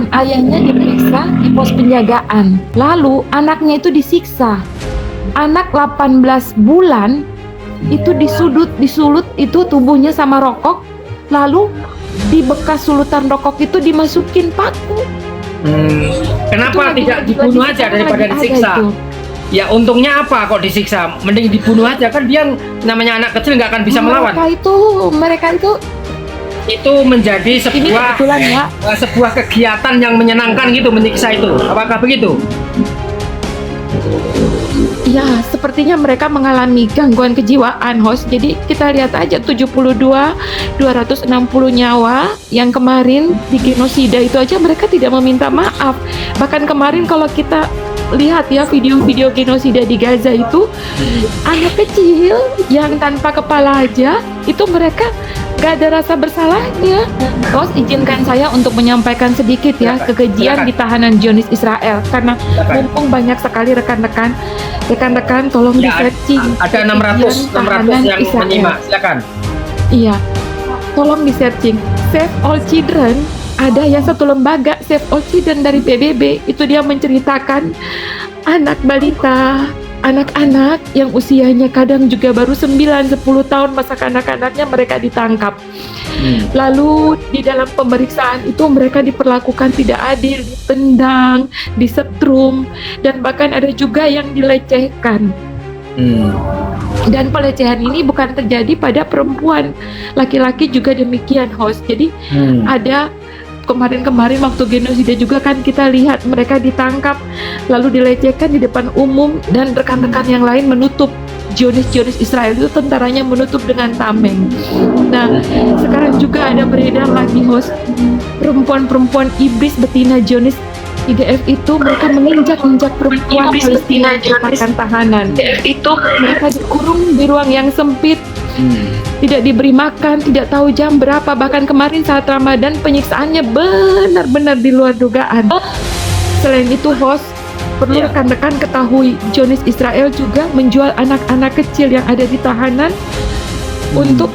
dan ayahnya diperiksa di pos penjagaan. Lalu anaknya itu disiksa. Anak 18 bulan itu disulut itu tubuhnya sama rokok. Lalu di bekas sulutan rokok itu dimasukin paku. Kenapa Itu tidak lagi dibunuh aja sekarang daripada lagi ada disiksa? itu. Ya untungnya apa kok disiksa? Mending dibunuh aja, kan dia namanya anak kecil nggak akan bisa melawan. Mereka itu Itu menjadi ini sebuah kebetulan ya. sebuah kegiatan yang menyenangkan gitu, menyiksa itu. Apakah begitu? Ya, sepertinya mereka mengalami gangguan kejiwaan, host. Jadi kita lihat aja 260 nyawa yang kemarin di genosida itu aja mereka tidak meminta maaf. Bahkan kemarin kalau kita lihat ya video-video genosida di Gaza itu, anak kecil yang tanpa kepala aja itu mereka gak ada rasa bersalahnya. Host, izinkan saya untuk menyampaikan sedikit ya kekejian di tahanan Zionis Israel, karena mumpung banyak sekali rekan-rekan tolong di searching. Ada 600 yang menyimak, silakan. Iya, tolong di searching Save All Children. Ada yang satu lembaga Save All Children dari PBB, itu dia menceritakan anak balita, anak-anak yang usianya kadang juga baru 9-10 tahun, masa kanak-kanaknya mereka ditangkap. Lalu di dalam pemeriksaan itu mereka diperlakukan tidak adil, ditendang, disetrum, dan bahkan ada juga yang dilecehkan. Dan pelecehan ini bukan terjadi pada perempuan, laki-laki juga demikian, host. Jadi ada kemarin waktu genosida juga kan kita lihat mereka ditangkap lalu dilecehkan di depan umum, dan rekan-rekan yang lain menutup. Zionis Israel itu tentaranya menutup dengan tameng. Nah, sekarang juga ada beredar lagi, host, perempuan-perempuan iblis betina Zionis IDF itu mereka menginjak-injak perempuan Palestina yang merupakan tahanan. Itu mereka dikurung di ruang yang sempit, tidak diberi makan, tidak tahu jam berapa. Bahkan kemarin saat Ramadan penyiksaannya benar-benar di luar dugaan. Selain itu, host, perlu rekan-rekan ketahui, Zionis Israel juga menjual anak-anak kecil yang ada di tahanan untuk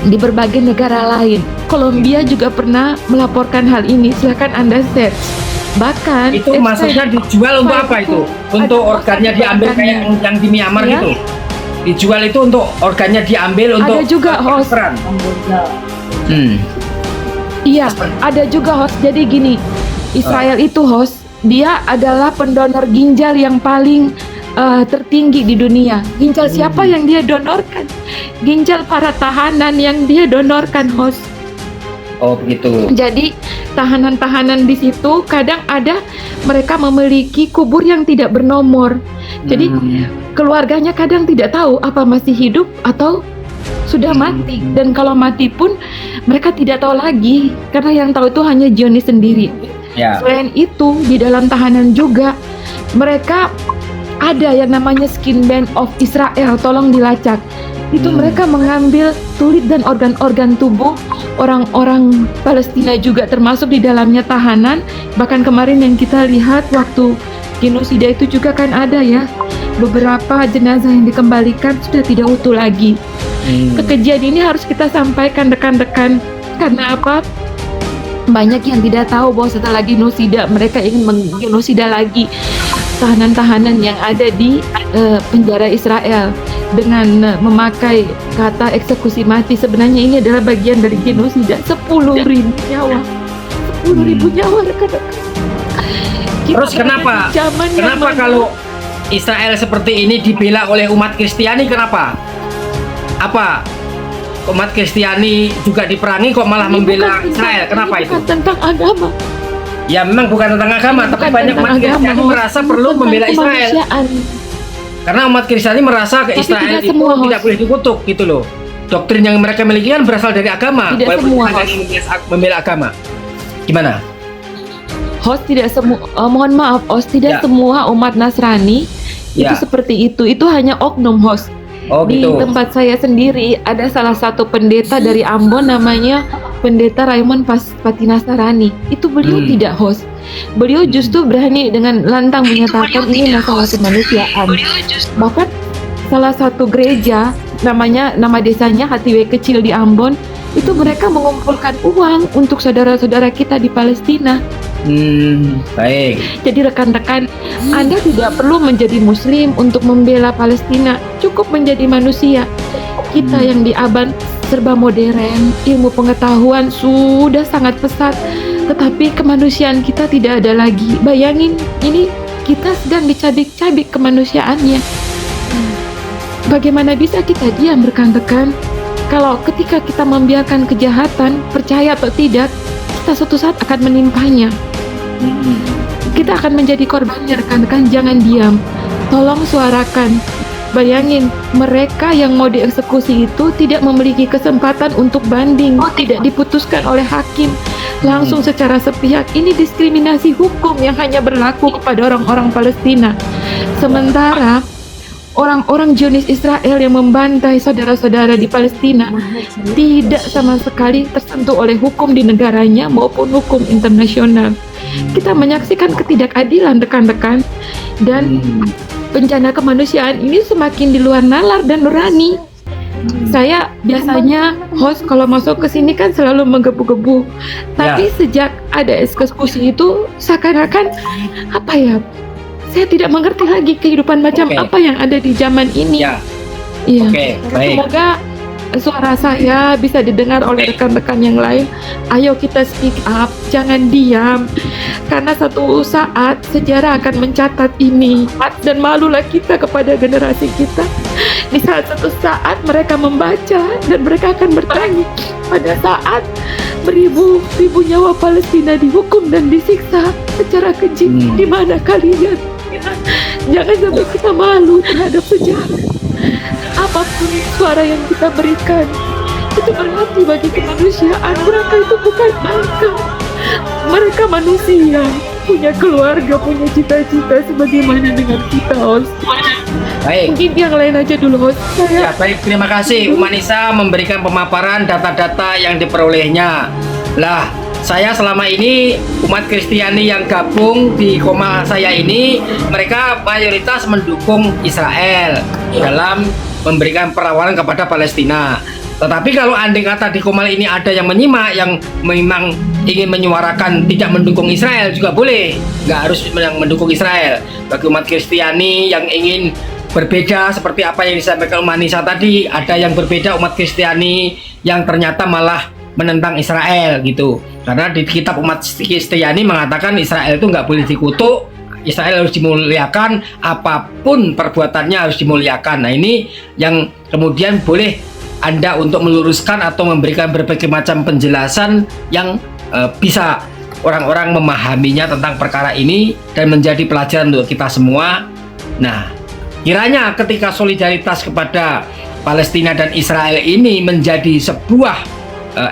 di berbagai negara lain. Kolombia juga pernah melaporkan hal ini. Silakan Anda search. Bahkan itu maksudnya dijual untuk apa itu? Untuk organnya diambil kayak yang di Myanmar ya? gitu. Dijual itu untuk organnya diambil untuk ada juga, host. Iya, ada juga, host. Jadi gini, Israel itu, host, dia adalah pendonor ginjal yang paling tertinggi di dunia. Ginjal siapa yang dia donorkan? Ginjal para tahanan yang dia donorkan, host. Oh begitu. Jadi tahanan-tahanan di situ kadang ada mereka memiliki kubur yang tidak bernomor. Jadi keluarganya kadang tidak tahu apa masih hidup atau sudah mati. Dan kalau mati pun mereka tidak tahu lagi, karena yang tahu itu hanya Zionis sendiri. Selain itu di dalam tahanan juga mereka ada yang namanya Skin Bank of Israel. Tolong dilacak. Itu mereka mengambil kulit dan organ-organ tubuh orang-orang Palestina juga termasuk di dalamnya tahanan. Bahkan kemarin yang kita lihat waktu genosida itu juga kan ada ya, beberapa jenazah yang dikembalikan sudah tidak utuh lagi. Kekejian ini harus kita sampaikan rekan-rekan, karena apa? Banyak yang tidak tahu bahwa setelah genosida mereka ingin menggenosida lagi tahanan-tahanan yang ada di penjara Israel dengan memakai kata eksekusi mati. Sebenarnya ini adalah bagian dari genosida. 10.000 nyawa, 10.000 nyawa rekan-rekan. Terus kenapa kalau Israel seperti ini dibela oleh umat Kristiani, kenapa? Apa umat Kristiani juga diperangi kok malah membela Israel? Kenapa itu? Bukan tentang agama. Ya memang bukan tentang agama, tapi banyak umat Kristiani merasa perlu membela Israel. Karena umat Kristiani merasa ke Israel itu tidak boleh dikutuk gitu loh. Doktrin yang mereka miliki kan berasal dari agama. Tidak semua, membela agama. Gimana? Host, tidak semua, mohon maaf, host, tidak semua umat Nasrani itu seperti itu. Itu hanya oknum, host. Di tempat saya sendiri ada salah satu pendeta dari Ambon namanya Pendeta Raymond Patinasarani. Itu beliau tidak, host. Beliau justru berani dengan lantang menyatakan ini masalah kemanusiaan. Bahkan salah satu gereja nama desanya Hatiwe Kecil di Ambon itu mereka mengumpulkan uang untuk saudara-saudara kita di Palestina. Baik. Jadi rekan-rekan, Anda tidak perlu menjadi Muslim untuk membela Palestina, cukup menjadi manusia. Kita yang di abad serba modern, ilmu pengetahuan sudah sangat pesat, tetapi kemanusiaan kita tidak ada lagi. Bayangin, ini kita sedang dicabik-cabik kemanusiaannya. Bagaimana bisa kita diam, rekan-rekan? Kalau ketika kita membiarkan kejahatan, percaya atau tidak, kita suatu saat akan menimpanya. Kita akan menjadi korbannya, rekan-rekan. Jangan diam, tolong suarakan. Bayangin, mereka yang mau dieksekusi itu tidak memiliki kesempatan untuk banding, tidak diputuskan oleh hakim, langsung secara sepihak. Ini diskriminasi hukum yang hanya berlaku kepada orang-orang Palestina. Sementara orang-orang Zionis Israel yang membantai saudara-saudara di Palestina tidak sama sekali tersentuh oleh hukum di negaranya maupun hukum internasional. Kita menyaksikan ketidakadilan, rekan-rekan, dan bencana kemanusiaan ini semakin di luar nalar dan nurani. Saya biasanya host kalau masuk ke sini kan selalu menggebu-gebu, tapi sejak ada eksekusi itu seakan-akan apa ya? Saya tidak mengerti lagi kehidupan macam apa yang ada di zaman ini. Iya. Baik. Semoga suara saya bisa didengar oleh rekan-rekan yang lain. Ayo kita speak up, jangan diam. Karena satu saat sejarah akan mencatat ini, dan malulah kita kepada generasi kita. Di saat satu saat mereka membaca dan mereka akan bertanya, pada saat beribu-ribu nyawa Palestina dihukum dan disiksa secara keji, di mana kalian? Jangan sampai kita malu terhadap sejarah. Apapun suara yang kita berikan, itu berarti bagi kemanusiaan. Mereka itu bukan angka. Mereka manusia, punya keluarga, punya cita-cita sebagaimana dengan kita, host. Baik. Mungkin yang lain aja dulu, host. Baik, terima kasih Umanisa memberikan pemaparan data-data yang diperolehnya. Lah, saya selama ini umat Kristiani yang gabung di Koma saya ini, mereka mayoritas mendukung Israel dalam memberikan perlawanan kepada Palestina. Tetapi kalau andai kata di Komal ini ada yang menyimak, yang memang ingin menyuarakan tidak mendukung Israel juga boleh, nggak harus yang mendukung Israel. Bagi umat Kristiani yang ingin berbeda seperti apa yang disampaikan Umanisa tadi, ada yang berbeda umat Kristiani yang ternyata malah menentang Israel gitu. Karena di kitab umat Kristiani mengatakan Israel itu nggak boleh dikutuk, Israel harus dimuliakan, apapun perbuatannya harus dimuliakan. Nah ini yang kemudian boleh Anda untuk meluruskan atau memberikan berbagai macam penjelasan yang bisa orang-orang memahaminya tentang perkara ini dan menjadi pelajaran untuk kita semua. Nah, kiranya ketika solidaritas kepada Palestina dan Israel ini menjadi sebuah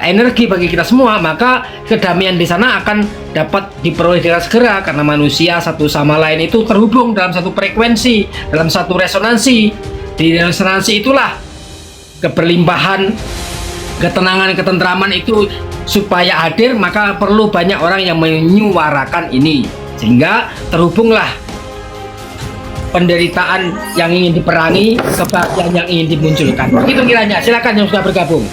energi bagi kita semua, maka kedamaian di sana akan dapat diperoleh dengan segera, karena manusia satu sama lain itu terhubung dalam satu frekuensi, dalam satu resonansi. Di resonansi itulah keberlimpahan, ketenangan, ketentraman itu supaya hadir, maka perlu banyak orang yang menyuarakan ini, sehingga terhubunglah penderitaan yang ingin diperangi, kebahagiaan yang ingin dimunculkan. Begitu kiranya. Silakan yang sudah bergabung.